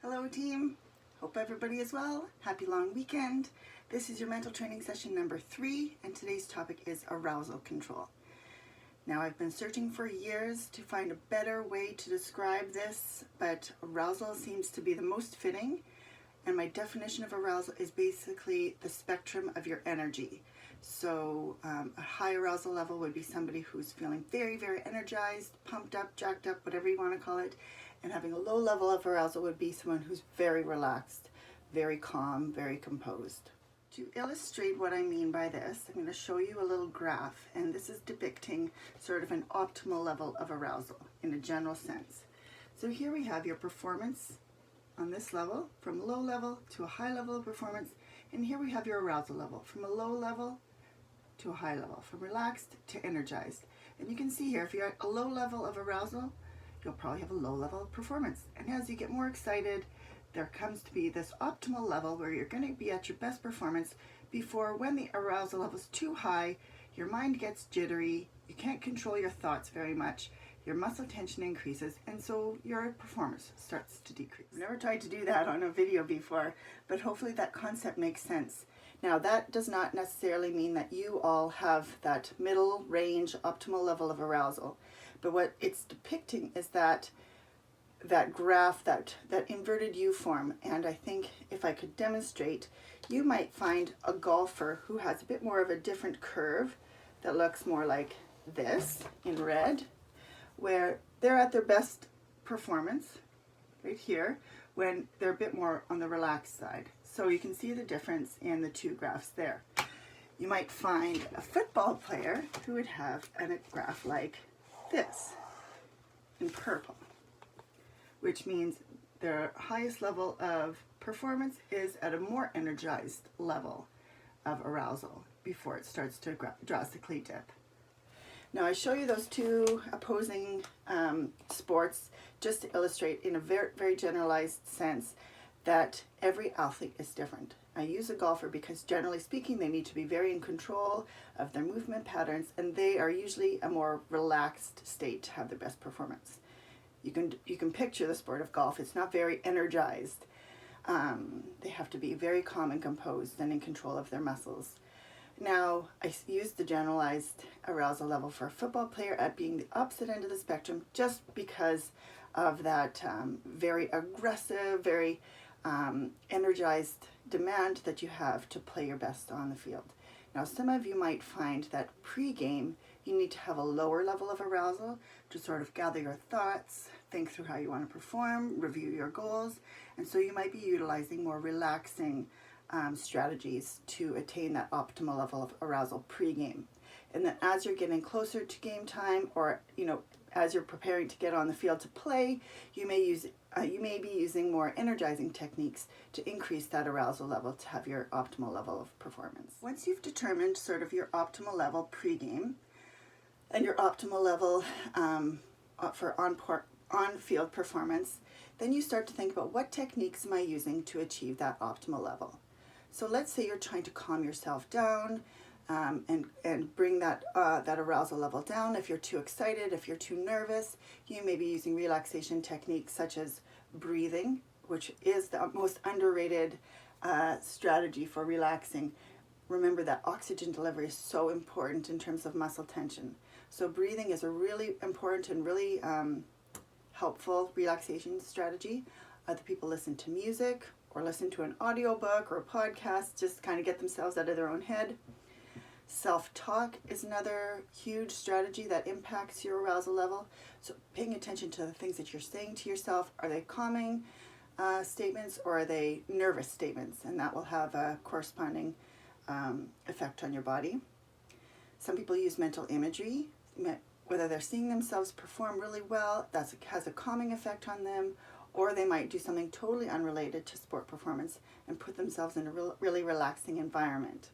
Hello team, hope everybody is well. Happy long weekend. This is your mental training session number 3 and today's topic is arousal control. Now I've been searching for years to find a better way to describe this, but arousal seems to be the most fitting, and my definition of arousal is basically the spectrum of your energy. So a high arousal level would be somebody who's feeling very, very energized, pumped up, jacked up, whatever you want to call it. And having a low level of arousal would be someone who's very relaxed, very calm, very composed. To illustrate what I mean by this, I'm going to show you a little graph, and this is depicting sort of an optimal level of arousal in a general sense. So here we have your performance on this level, from low level to a high level of performance, and here we have your arousal level, from a low level to a high level, from relaxed to energized. And you can see here, if you're at a low level of arousal, you'll probably have a low level of performance. And as you get more excited, there comes to be this optimal level where you're going to be at your best performance before, when the arousal level is too high, your mind gets jittery, you can't control your thoughts very much, your muscle tension increases, and so your performance starts to decrease. I've never tried to do that on a video before, but hopefully that concept makes sense. Now that does not necessarily mean that you all have that middle range optimal level of arousal. But what it's depicting is that graph, that inverted U form. And I think if I could demonstrate, you might find a golfer who has a bit more of a different curve that looks more like this in red, where they're at their best performance right here when they're a bit more on the relaxed side. So you can see the difference in the two graphs there. You might find a football player who would have a graph like this in purple, which means their highest level of performance is at a more energized level of arousal before it starts to drastically dip. Now I show you those two opposing sports just to illustrate in a very, very generalized sense that every athlete is different. I use a golfer because generally speaking they need to be very in control of their movement patterns, and they are usually a more relaxed state to have their best performance. You can picture the sport of golf. It's not very energized. They have to be very calm and composed and in control of their muscles. Now, I use the generalized arousal level for a football player at being the opposite end of the spectrum just because of that very aggressive, very energized demand that you have to play your best on the field. Now, some of you might find that pre-game you need to have a lower level of arousal to sort of gather your thoughts, think through how you want to perform, review your goals, and so you might be utilizing more relaxing strategies to attain that optimal level of arousal pre-game. And then as you're getting closer to game time, or as you're preparing to get on the field to play, you may be using more energizing techniques to increase that arousal level to have your optimal level of performance. Once you've determined sort of your optimal level pre-game and your optimal level for on-field performance, then you start to think about what techniques am I using to achieve that optimal level. So let's say you're trying to calm yourself down and bring that arousal level down. If you're too excited, if you're too nervous, you may be using relaxation techniques such as breathing, which is the most underrated strategy for relaxing. Remember that oxygen delivery is so important in terms of muscle tension. So breathing is a really important and really helpful relaxation strategy. Other people listen to music or listen to an audiobook or a podcast, just kind of get themselves out of their own head. Self-talk is another huge strategy that impacts your arousal level. So paying attention to the things that you're saying to yourself. Are they calming statements or are they nervous statements? And that will have a corresponding effect on your body. Some people use mental imagery, whether they're seeing themselves perform really well, that has a calming effect on them, or they might do something totally unrelated to sport performance and put themselves in a really relaxing environment.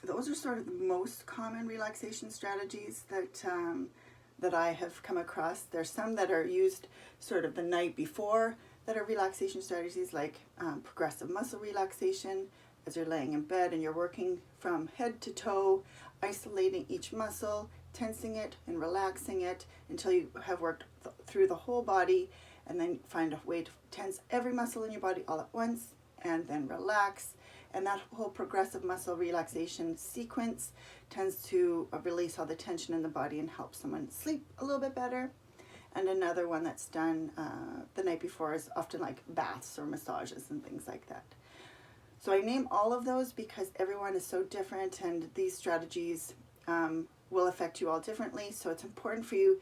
Those are sort of the most common relaxation strategies that I have come across. There's some that are used sort of the night before that are relaxation strategies, like progressive muscle relaxation, as you're laying in bed and you're working from head to toe, isolating each muscle, tensing it and relaxing it until you have worked through the whole body and then find a way to tense every muscle in your body all at once, and then relax. And that whole progressive muscle relaxation sequence tends to release all the tension in the body and help someone sleep a little bit better. And another one that's done the night before is often like baths or massages and things like that. So I name all of those because everyone is so different, and these strategies will affect you all differently. So it's important for you,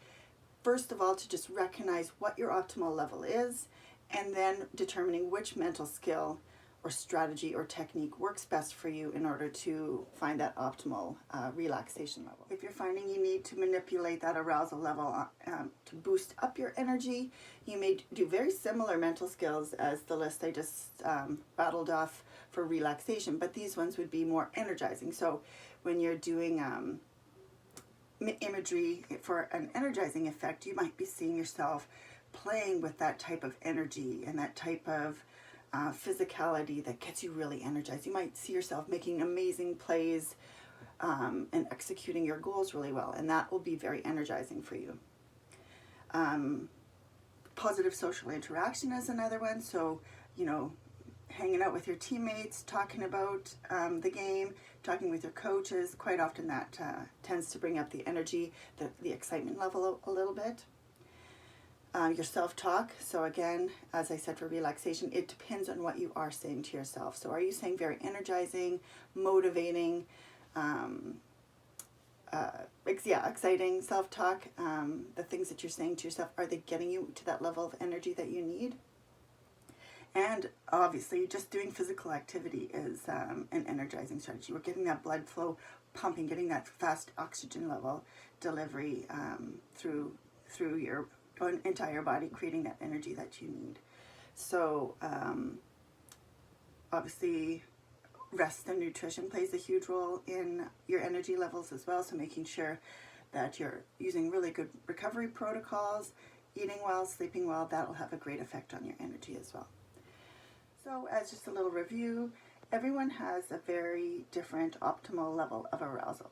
first of all, to just recognize what your optimal level is, and then determining which mental skill or strategy or technique works best for you in order to find that optimal relaxation level. If you're finding you need to manipulate that arousal level to boost up your energy, you may do very similar mental skills as the list I just rattled off for relaxation, but these ones would be more energizing. So when you're doing imagery for an energizing effect, you might be seeing yourself playing with that type of energy and that type of physicality that gets you really energized. You might see yourself making amazing plays and executing your goals really well, and that will be very energizing for you. Positive social interaction is another one. So, hanging out with your teammates, talking about the game, talking with your coaches, quite often that tends to bring up the energy, the excitement level a little bit. Your self-talk. So again, as I said, for relaxation, it depends on what you are saying to yourself. So are you saying very energizing, motivating, exciting self-talk? The things that you're saying to yourself, are they getting you to that level of energy that you need? And obviously, just doing physical activity is an energizing strategy. We're getting that blood flow pumping, getting that fast oxygen level delivery through your entire body, creating that energy that you need. So obviously, rest and nutrition plays a huge role in your energy levels as well. So making sure that you're using really good recovery protocols, eating well, sleeping well, that'll have a great effect on your energy as well. So as just a little review, everyone has a very different optimal level of arousal.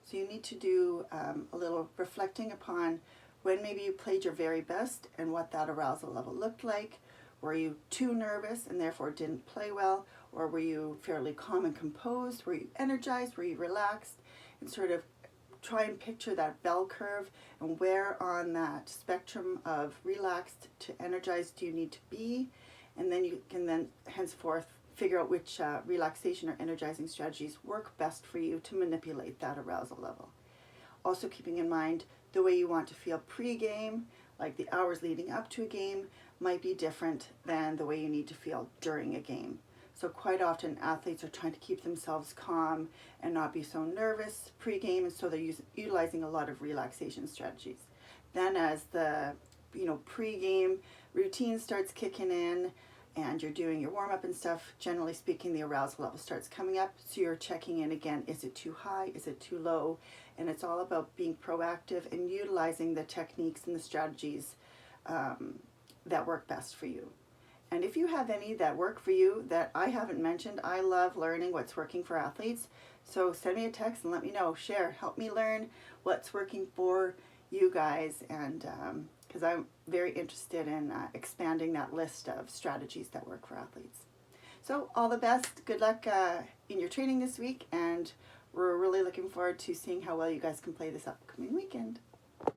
So you need to do a little reflecting upon when maybe you played your very best and what that arousal level looked like. Were you too nervous and therefore didn't play well? Or were you fairly calm and composed? Were you energized? Were you relaxed? And sort of try and picture that bell curve, and where on that spectrum of relaxed to energized do you need to be? And then you can henceforth figure out which relaxation or energizing strategies work best for you to manipulate that arousal level. Also keeping in mind the way you want to feel pre-game, like the hours leading up to a game, might be different than the way you need to feel during a game. So quite often athletes are trying to keep themselves calm and not be so nervous pre-game, and so they're utilizing a lot of relaxation strategies. Then as the pre-game routine starts kicking in and you're doing your warm-up and stuff, generally speaking, the arousal level starts coming up. So you're checking in again, is it too high, is it too low? And it's all about being proactive and utilizing the techniques and the strategies that work best for you. And if you have any that work for you that I haven't mentioned, I love learning what's working for athletes. So send me a text and let me know, share, help me learn what's working for you guys, and because I'm very interested in expanding that list of strategies that work for athletes. So all the best, good luck in your training this week, and we're really looking forward to seeing how well you guys can play this upcoming weekend.